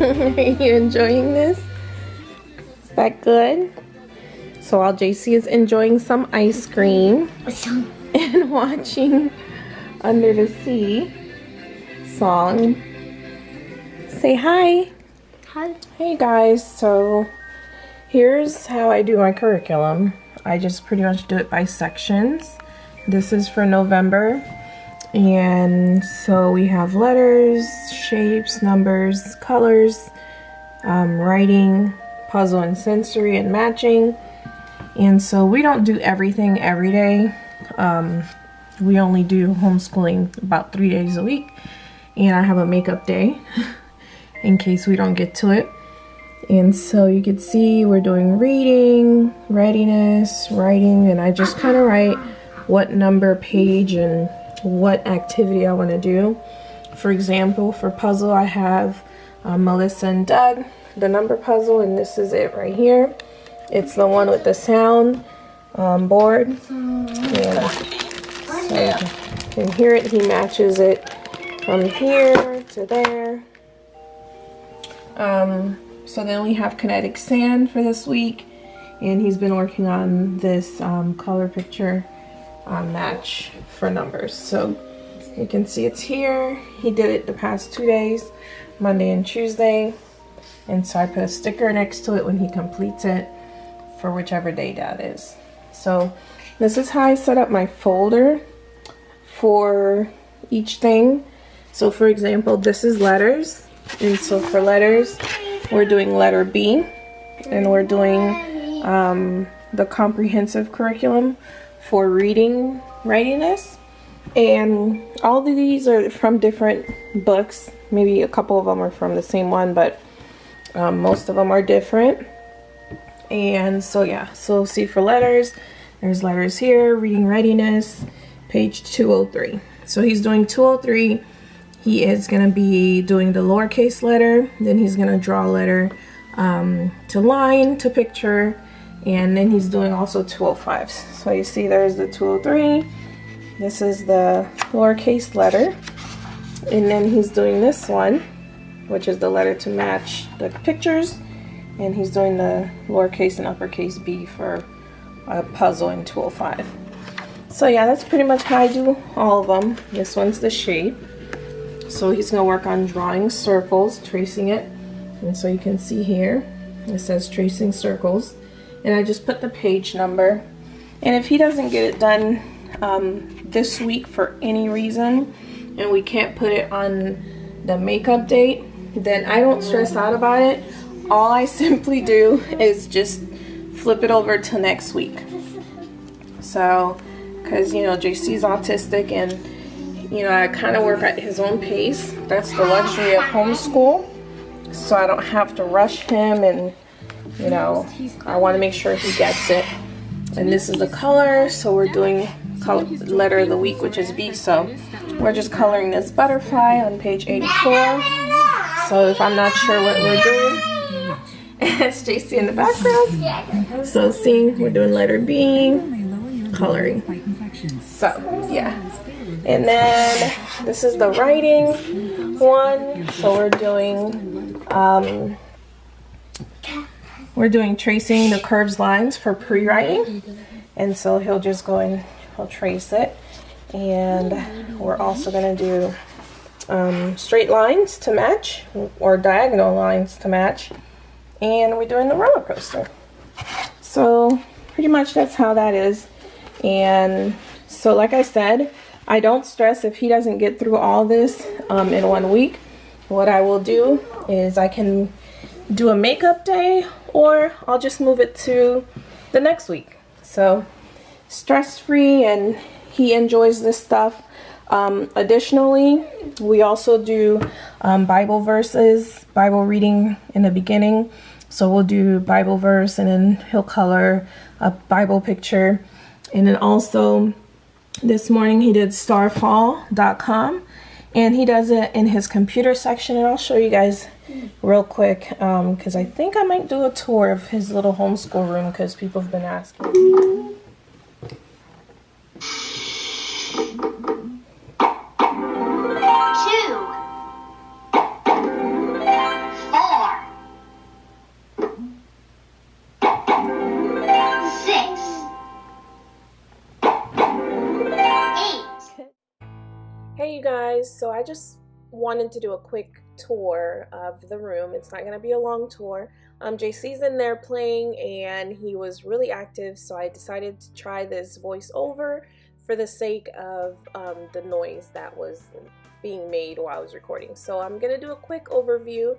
Are you enjoying this? Is that good? So while JC is enjoying some ice cream and watching Under the Sea song, say hi. Hi. Hey guys, so here's how I do my curriculum. I just pretty much do it by sections. This is for November. And so we have letters, shapes, numbers, colors, writing, puzzle and sensory, and matching. And so we don't do everything every day. We only do homeschooling about 3 days a week. And I have a makeup day in case we don't get to it. And so you can see we're doing reading, readiness, writing, and I just kind of write what number, page, and what activity I want to do. For example, for puzzle, I have Melissa and Doug, the number puzzle, and this is it right here. It's the one with the sound board. And so you can hear it. He matches it from here to there. So then we have kinetic sand for this week, and he's been working on this color picture match for numbers. So you can see it's here. He did it the past 2 days, Monday and Tuesday, and so I put a sticker next to it when he completes it for whichever day that is. So this is how I set up my folder for each thing. So for example, this is letters, and so for letters we're doing letter B, and we're doing the comprehensive curriculum for reading readiness. And all of these are from different books. Maybe a couple of them are from the same one, but most of them are different. And so yeah, so see for letters, there's letters here, reading readiness, page 203. So he's doing 203. He is going to be doing the lowercase letter, then he's going to draw a letter to line, to picture, and then he's doing also 205s. So you see there's the 203. This is the lowercase letter. And then he's doing this one, which is the letter to match the pictures. And he's doing the lowercase and uppercase B for a puzzle in 205. So yeah, that's pretty much how I do all of them. This one's the shape. So he's going to work on drawing circles, tracing it. And so you can see here, it says tracing circles. And I just put the page number. And if he doesn't get it done this week for any reason, and we can't put it on the makeup date, then I don't stress out about it. All I simply do is just flip it over to next week. So, because you know, JC's autistic, and you know, I kind of work at his own pace. That's the luxury of homeschool. So I don't have to rush him, and you know, I want to make sure he gets it. And this is the color, so we're doing letter of the week, which is B. So we're just coloring this butterfly on page 84. So if I'm not sure what we're doing, it's JC in the background. So see, we're doing letter B, coloring. So yeah. And then this is the writing one. So we're doing tracing the curves lines for pre-writing. And so he'll just go and he'll trace it. And we're also going to do straight lines to match, or diagonal lines to match. And we're doing the roller coaster. So pretty much that's how that is. And so like I said, I don't stress if he doesn't get through all this in 1 week. What I will do is I can do a makeup day, or I'll just move it to the next week. So stress-free, and he enjoys this stuff. Additionally, we also do Bible verses, Bible reading in the beginning. So we'll do Bible verse, and then he'll color a Bible picture. And then also this morning he did starfall.com, and he does it in his computer section, and I'll show you guys real quick because I think I might do a tour of his little homeschool room because people have been asking. 2, 4, Hey you guys, so I just wanted to do a quick tour of the room. It's not going to be a long tour. JC's in there playing and he was really active, so I decided to try this voiceover for the sake of the noise that was being made while I was recording. So I'm going to do a quick overview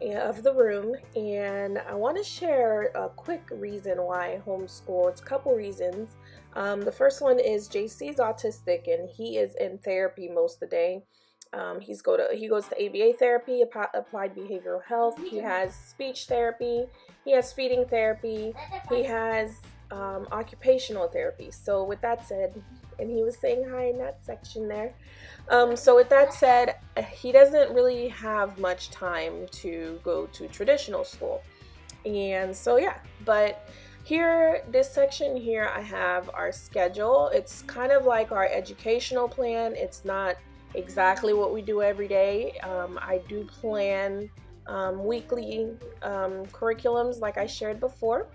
of the room, and I want to share a quick reason why I homeschool. It's a couple reasons. The first one is JC's autistic and he is in therapy most of the day. He goes to ABA therapy, applied behavioral health. He has speech therapy. He has feeding therapy. He has occupational therapy. So with that said, and he was saying hi in that section there. So with that said, he doesn't really have much time to go to traditional school. And so yeah, but here, this section here, I have our schedule. It's kind of like our educational plan. It's not exactly what we do every day. I do plan weekly curriculums like I shared before.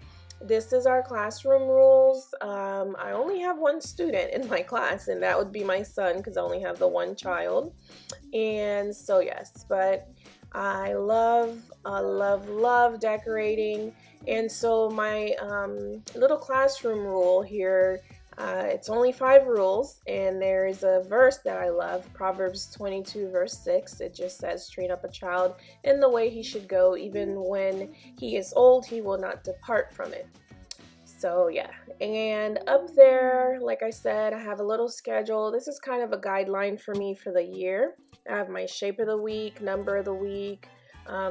This is our classroom rules. I only have one student in my class, and that would be my son because I only have the one child. And so yes, but I love decorating. And so my little classroom rule here, it's only 5 rules, and there is a verse that I love, Proverbs 22 verse 6. It just says, train up a child in the way he should go, even when he is old, he will not depart from it. So yeah, and up there, like I said, I have a little schedule. This is kind of a guideline for me for the year. I have my shape of the week, number of the week,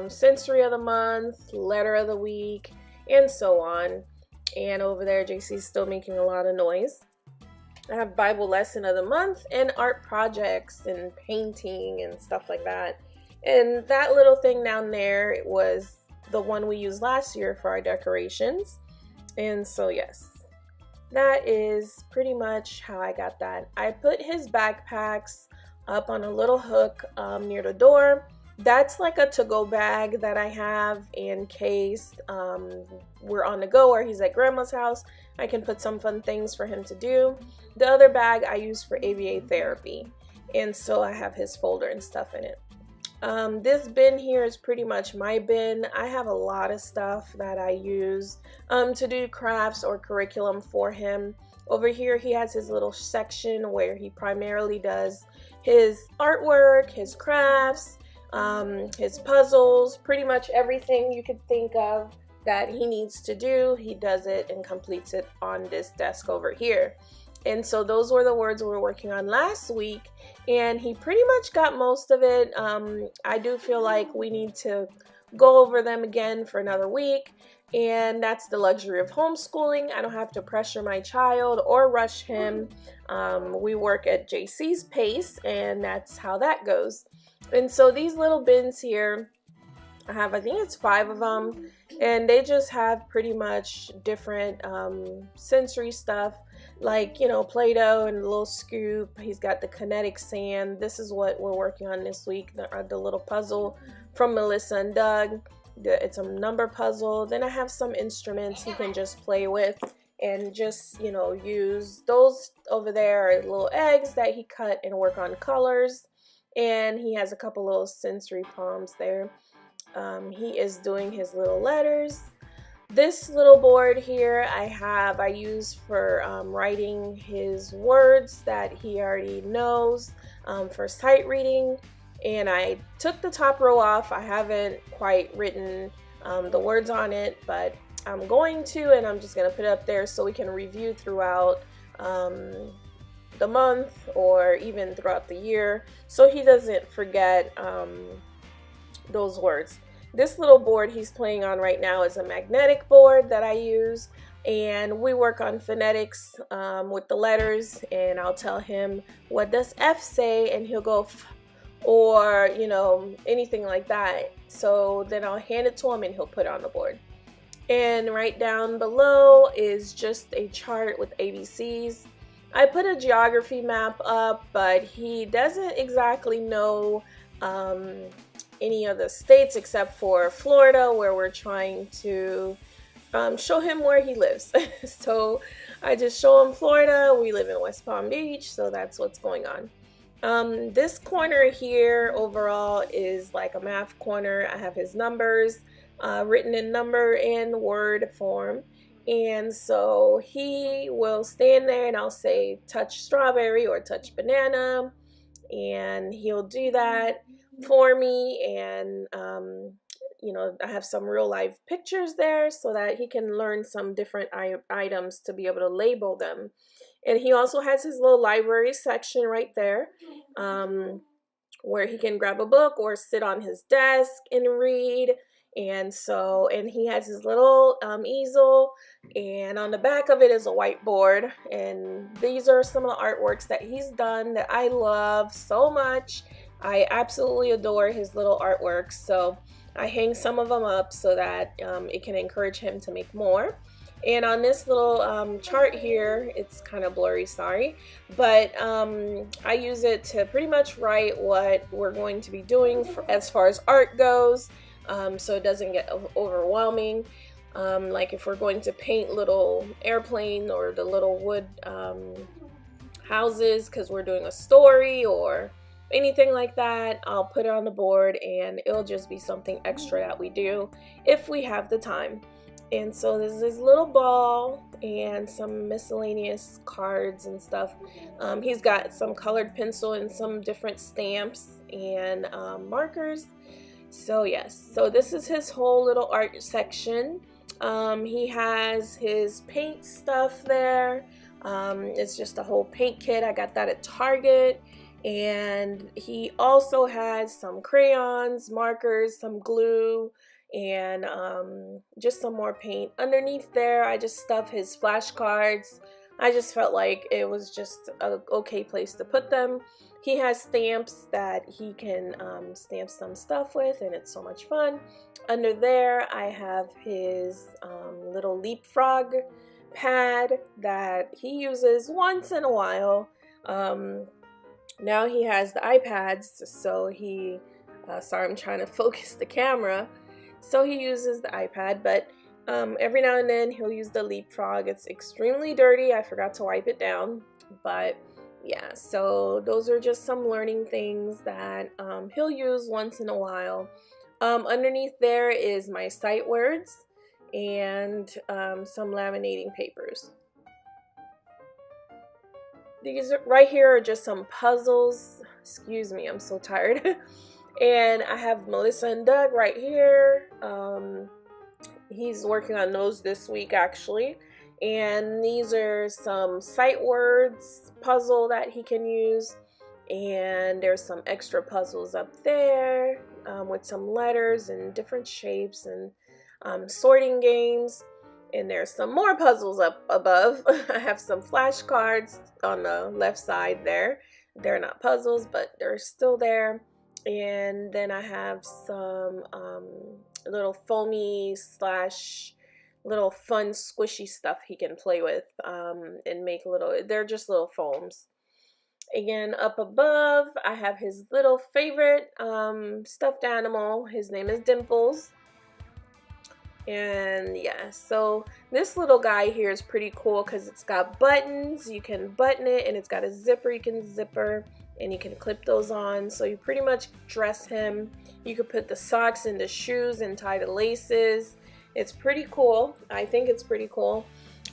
sensory of the month, letter of the week, and so on. And over there, JC's still making a lot of noise. I have Bible lesson of the month and art projects and painting and stuff like that. And that little thing down there was the one we used last year for our decorations. And so yes, that is pretty much how I got that. I put his backpacks up on a little hook near the door. That's like a to-go bag that I have in case we're on the go or he's at grandma's house. I can put some fun things for him to do. The other bag I use for ABA therapy, and so I have his folder and stuff in it. This bin here is pretty much my bin. I have a lot of stuff that I use to do crafts or curriculum for him. Over here he has his little section where he primarily does his artwork, his crafts, his puzzles, pretty much everything you could think of that he needs to do, he does it and completes it on this desk over here. And so those were the words we were working on last week, and he pretty much got most of it. I do feel like we need to go over them again for another week, and that's the luxury of homeschooling. I don't have to pressure my child or rush him. We work at JC's pace, and that's how that goes. And so these little bins here, I think it's 5 of them, and they just have pretty much different sensory stuff, like, you know, Play-Doh and a little scoop. He's got the kinetic sand. This is what we're working on this week, the little puzzle from Melissa and Doug. It's a number puzzle. Then I have some instruments he can just play with and just, you know, use. Those over there are little eggs that he cut and work on colors. And he has a couple little sensory palms there. He is doing his little letters. This little board here I use for writing his words that he already knows for sight reading. And I took the top row off. I haven't quite written the words on it, but I'm going to, and I'm just going to put it up there so we can review throughout the month or even throughout the year, so he doesn't forget those words. This little board he's playing on right now is a magnetic board that I use, and we work on phonetics with the letters, and I'll tell him, what does F say, and he'll go F, or, you know, anything like that. So then I'll hand it to him and he'll put it on the board. And right down below is just a chart with ABCs. I put a geography map up, but he doesn't exactly know any of the states except for Florida, where we're trying to show him where he lives. So I just show him Florida. We live in West Palm Beach, so that's what's going on. This corner here overall is like a math corner. I have his numbers written in number and word form. And so he will stand there and I'll say touch strawberry or touch banana, and he'll do that for me. And you know, I have some real life pictures there so that he can learn some different items to be able to label them. And he also has his little library section right there, where he can grab a book or sit on his desk and read. And he has his little easel, and on the back of it is a whiteboard. And these are some of the artworks that he's done that I love so much. I absolutely adore his little artworks. So I hang some of them up so that it can encourage him to make more. And on this little chart here, it's kind of blurry, sorry, but I use it to pretty much write what we're going to be doing as far as art goes, so it doesn't get overwhelming. Like if we're going to paint little airplane or the little wood houses because we're doing a story or anything like that, I'll put it on the board and it'll just be something extra that we do if we have the time. And so there's this little ball and some miscellaneous cards and stuff. He's got some colored pencil and some different stamps and markers. So yes, so this is his whole little art section. He has his paint stuff there. It's just a whole paint kit. I got that at Target. And he also has some crayons, markers, some glue, and just some more paint. Underneath there, I just stuff his flashcards. I just felt like it was just an okay place to put them. He has stamps that he can stamp some stuff with, and it's so much fun. Under there, I have his little leapfrog pad that he uses once in a while. Now he has the iPads, so he, sorry, I'm trying to focus the camera. So he uses the iPad, but every now and then he'll use the leapfrog. It's extremely dirty. I forgot to wipe it down, but yeah, so those are just some learning things that he'll use once in a while. Underneath there is my sight words and some laminating papers. These right here are just some puzzles. Excuse me, I'm so tired. And I have Melissa and Doug right here. He's working on those this week actually. And these are some sight words puzzle that he can use. And there's some extra puzzles up there with some letters and different shapes and sorting games. And there's some more puzzles up above. I have some flashcards on the left side there. They're not puzzles, but they're still there. And then I have some little foamy / little fun squishy stuff he can play with and make they're just little foams. Again, up above, I have his little favorite stuffed animal. His name is Dimples. And yeah, so this little guy here is pretty cool because it's got buttons. You can button it, and it's got a zipper you can zipper, and you can clip those on. So you pretty much dress him. You could put the socks in the shoes and tie the laces. It's pretty cool. I think it's pretty cool.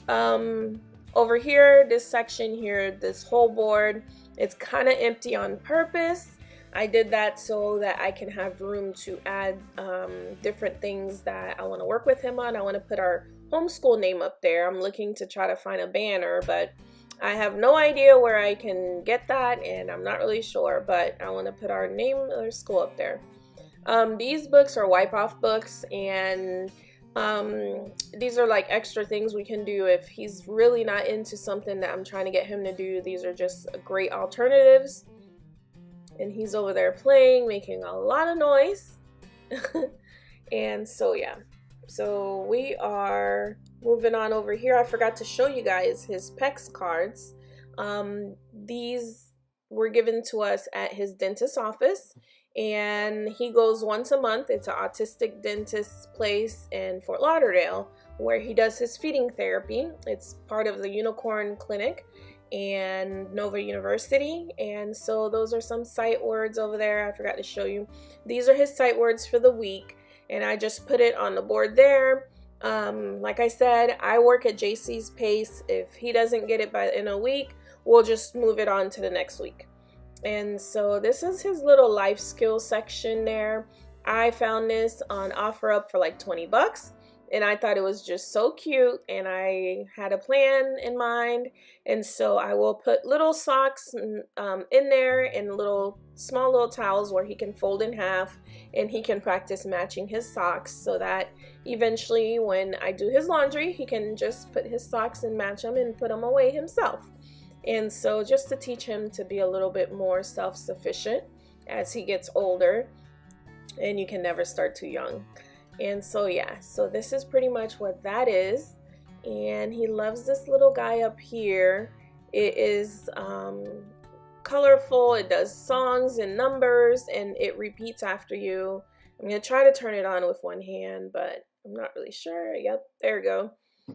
Over here, this section here, this whole board, it's kind of empty on purpose. I did that so that I can have room to add different things that I want to work with him on. I want to put our homeschool name up there. I'm looking to try to find a banner, but I have no idea where I can get that, and I'm not really sure, but I want to put our name of our school up there. These books are wipe-off books, and these are like extra things we can do if he's really not into something that I'm trying to get him to do. These are just great alternatives. And he's over there playing, making a lot of noise. And so yeah, so we are moving on over here. I forgot to show you guys his PEX cards. These were given to us at his dentist's office, and he goes once a month. It's an autistic dentist place in Fort Lauderdale where he does his feeding therapy. It's part of the Unicorn Clinic. and Nova University. And so those are some sight words over there. I forgot to show you. These are his sight words for the week, and I just put it on the board there. Like I said, I work at JC's pace. If he doesn't get it in a week, we'll just move it on to the next week. And so this is his little life skill section there. I found this on OfferUp for like 20 bucks. And I thought it was just so cute, and I had a plan in mind, and so I will put little socks in there and small little towels where he can fold in half, and he can practice matching his socks so that eventually when I do his laundry, he can just put his socks and match them and put them away himself. And so just to teach him to be a little bit more self-sufficient as he gets older, and you can never start too young. And so yeah, so this is pretty much what that is. And he loves this little guy up here. It is colorful. It does songs and numbers, and it repeats after you. I'm going to try to turn it on with one hand, but I'm not really sure. Yep, there we go.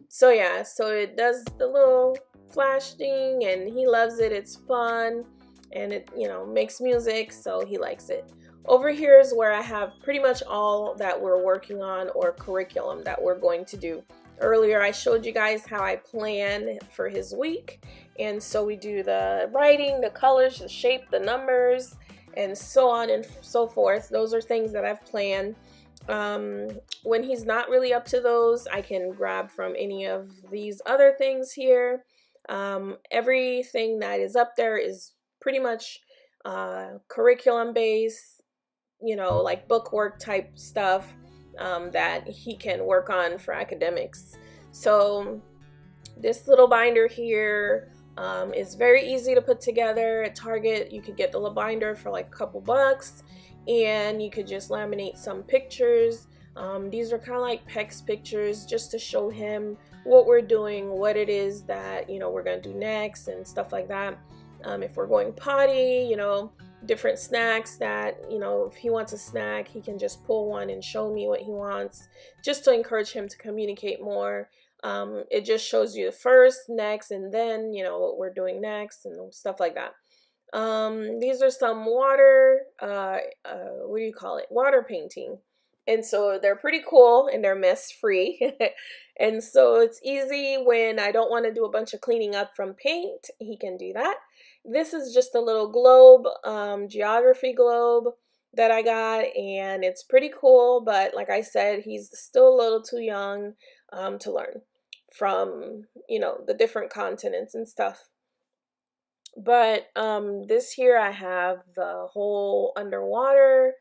So yeah, so it does the little flash thing, and he loves it. It's fun, and it, makes music, so he likes it. Over here is where I have pretty much all that we're working on, or curriculum that we're going to do. Earlier I showed you guys how I plan for his week, and so we do the writing, the colors, the shape, the numbers, and so on and so forth. Those are things that I've planned. When he's not really up to those, I can grab from any of these other things here. Everything that is up there is pretty much curriculum based, like bookwork type stuff that he can work on for academics. So this little binder here is very easy to put together. At Target, you could get the little binder for like a couple bucks, and you could just laminate some pictures. These are kind of like PEX pictures, just to show him what we're doing, what it is that we're gonna do next, and stuff like that. If we're going potty, different snacks that, if he wants a snack, he can just pull one and show me what he wants, just to encourage him to communicate more. It just shows you the first, next, and then, what we're doing next and stuff like that. These are some water, what do you call it? Water painting. And so they're pretty cool, and they're mess free. And so it's easy when I don't want to do a bunch of cleaning up from paint. He can do that. This is just a little globe, geography globe that I got, and it's pretty cool, but like I said, he's still a little too young to learn from, the different continents and stuff. But this here, I have the whole underwater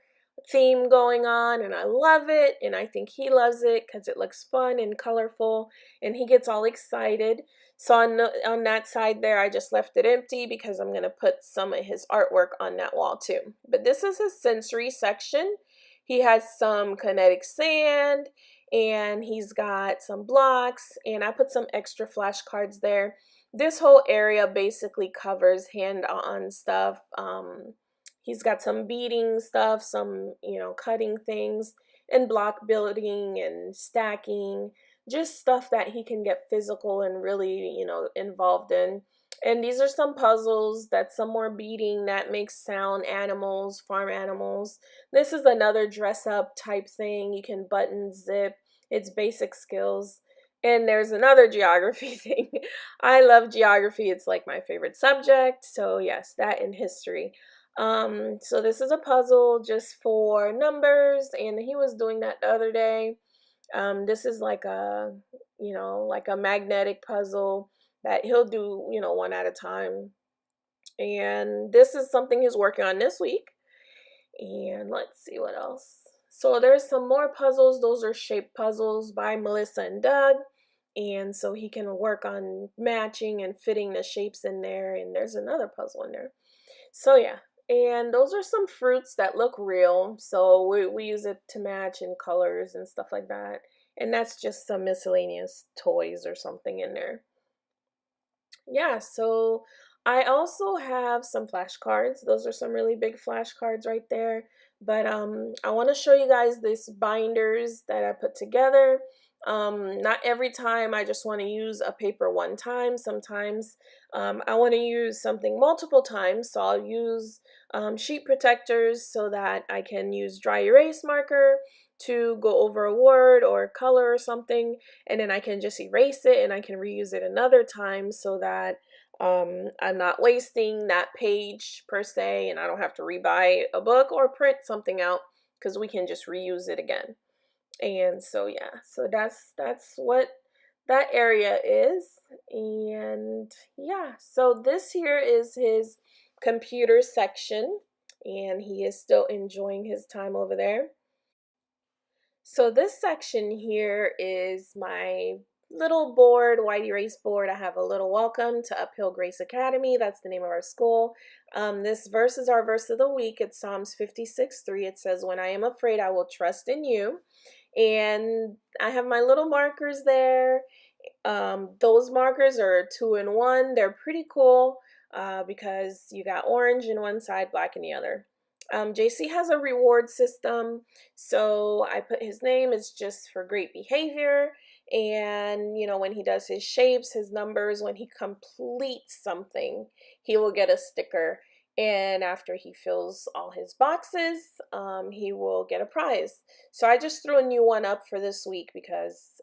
theme going on, and I love it, and I think he loves it because it looks fun and colorful, and he gets all excited. So on that side there, I just left it empty because I'm going to put some of his artwork on that wall too. But this is his sensory section. He has some kinetic sand, and he's got some blocks, and I put some extra flashcards there. This whole area basically covers hand-on stuff. He's got some beading stuff, some, cutting things, and block building and stacking, just stuff that he can get physical and really, involved in. And these are some puzzles. That's some more beading that makes sound animals, farm animals. This is another dress up type thing. You can button, zip. It's basic skills. And there's another geography thing. I love geography. It's like my favorite subject. So yes, that and history. So this is a puzzle just for numbers, and he was doing that the other day. This is like a, like a magnetic puzzle that he'll do, one at a time. And this is something he's working on this week. And let's see what else. So there's some more puzzles. Those are shape puzzles by Melissa and Doug. And so he can work on matching and fitting the shapes in there. And there's another puzzle in there. So yeah. And those are some fruits that look real. So we use it to match in colors and stuff like that. And that's just some miscellaneous toys or something in there. Yeah, so I also have some flashcards. Those are some really big flashcards right there. But I want to show you guys these binders that I put together. Not every time I just want to use a paper one time. Sometimes I want to use something multiple times, so I'll use sheet protectors so that I can use dry erase marker to go over a word or color or something, and then I can just erase it and I can reuse it another time so that I'm not wasting that page per se, and I don't have to rebuy a book or print something out because we can just reuse it again. And so yeah, so that's what that area is. And yeah, so this here is his computer section, and he is still enjoying his time over there. So this section here is my little board, white erase board. I have a little welcome to Uphill Grace Academy. That's the name of our school. This verse is our verse of the week. It's Psalms 56:3. It says, "When I am afraid, I will trust in you." And I have my little markers there. Those markers are 2-in-1. They're pretty cool because you got orange in one side, black in the other. JC has a reward system, so I put his name. It's just for great behavior. And you know, when he does his shapes, his numbers, when he completes something, he will get a sticker. And after he fills all his boxes, he will get a prize. So I just threw a new one up for this week because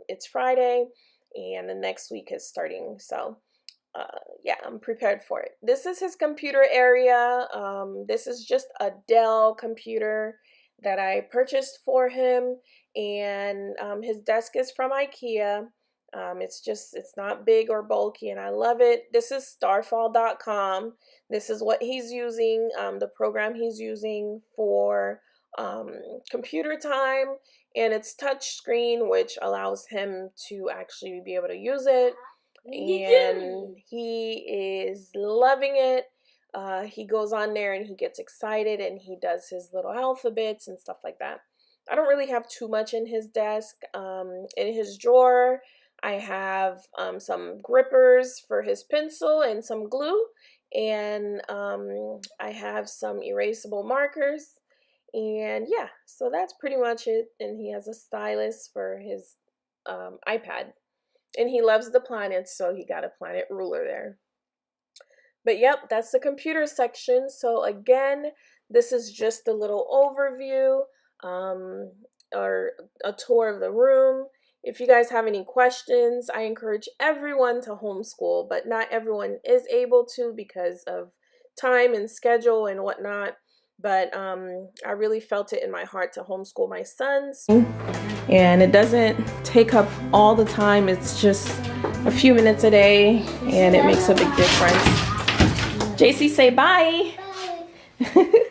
it's Friday and the next week is starting. So yeah, I'm prepared for it. This is his computer area. This is just a Dell computer that I purchased for him, and his desk is from IKEA. It's not big or bulky, and I love it. This is starfall.com. This is what he's using, the program he's using for computer time, and it's touch screen, which allows him to actually be able to use it. And he is loving it. He goes on there and he gets excited and he does his little alphabets and stuff like that. I don't really have too much in his desk. In his drawer, I have some grippers for his pencil and some glue, and I have some erasable markers. And yeah, so that's pretty much it. And he has a stylus for his iPad. And he loves the planets, so he got a planet ruler there. But yep, that's the computer section. So again, this is just a little overview or a tour of the room. If you guys have any questions, I encourage everyone to homeschool, but not everyone is able to because of time and schedule and whatnot. But I really felt it in my heart to homeschool my sons. And it doesn't take up all the time. It's just a few minutes a day, and it makes a big difference. JC, say bye. Bye.